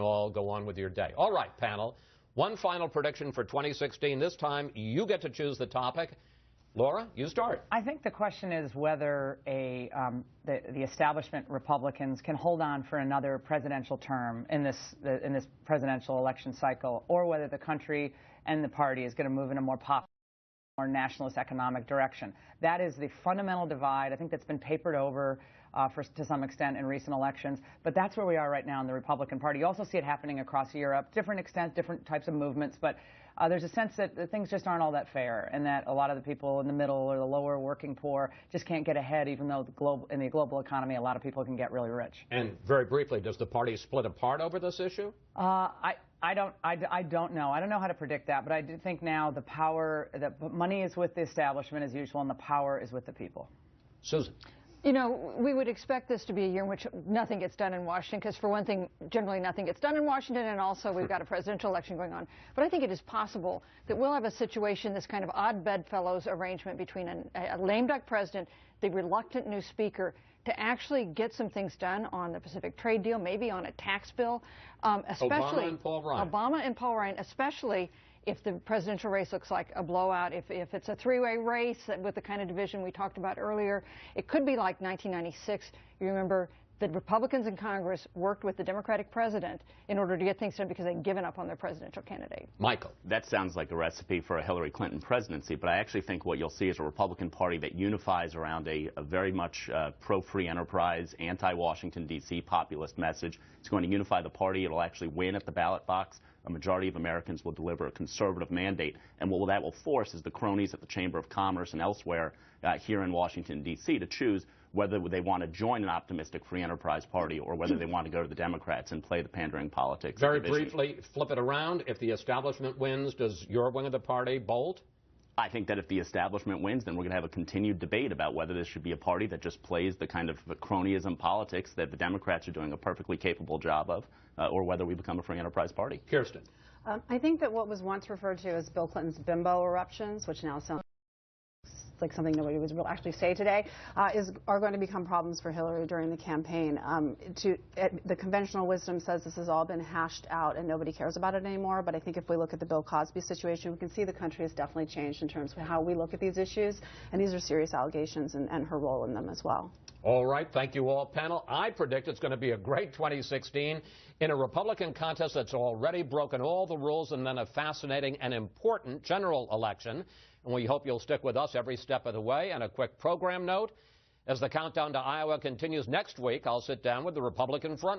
all go on with your day. All right, panel. One final prediction for 2016. This time, you get to choose the topic. Laura, you start. I think the question is whether the establishment Republicans can hold on for another presidential term in this presidential election cycle, or whether the country and the party is going to move in a more popular, more nationalist economic direction. That is the fundamental divide. I think that's been papered over to some extent in recent elections, but that's where we are right now in the Republican Party. You also see it happening across Europe, different extents, different types of movements, but there's a sense that things just aren't all that fair, and that a lot of the people in the middle or the lower working poor just can't get ahead, even though in the global economy a lot of people can get really rich. And very briefly, does the party split apart over this issue? I don't know. I don't know how to predict that, but I do think now the money is with the establishment as usual, and the power is with the people. Susan. You know, we would expect this to be a year in which nothing gets done in Washington, because for one thing, generally nothing gets done in Washington, and also we've got a presidential election going on. But I think it is possible that we'll have a situation, this kind of odd bedfellows arrangement between a lame duck president, the reluctant new speaker, to actually get some things done on the Pacific trade deal, maybe on a tax bill, especially Obama and Paul Ryan, especially if the presidential race looks like a blowout, if it's a three-way race with the kind of division we talked about earlier. It could be like 1996. You remember the Republicans in Congress worked with the Democratic president in order to get things done because they'd given up on their presidential candidate. Michael. That sounds like a recipe for a Hillary Clinton presidency, but I actually think what you'll see is a Republican Party that unifies around a very much pro-free enterprise, anti-Washington, D.C. populist message. It's going to unify the party. It'll actually win at the ballot box. A majority of Americans will deliver a conservative mandate, and what that will force is the cronies at the Chamber of Commerce and elsewhere here in Washington, D.C. to choose whether they want to join an optimistic free enterprise party or whether they want to go to the Democrats and play the pandering politics. Very briefly, flip it around. If the establishment wins, does your wing of the party bolt? I think that if the establishment wins, then we're going to have a continued debate about whether this should be a party that just plays the kind of cronyism politics that the Democrats are doing a perfectly capable job of, or whether we become a free enterprise party. Kirsten. I think that what was once referred to as Bill Clinton's bimbo eruptions, which now sounds like something nobody would actually say today, are going to become problems for Hillary during the campaign. The conventional wisdom says this has all been hashed out and nobody cares about it anymore, but I think if we look at the Bill Cosby situation, we can see the country has definitely changed in terms of how we look at these issues, and these are serious allegations and her role in them as well. All right, thank you all, panel. I predict it's going to be a great 2016 in a Republican contest that's already broken all the rules, and then a fascinating and important general election. And we hope you'll stick with us every step of the way. And a quick program note, as the countdown to Iowa continues next week, I'll sit down with the Republican front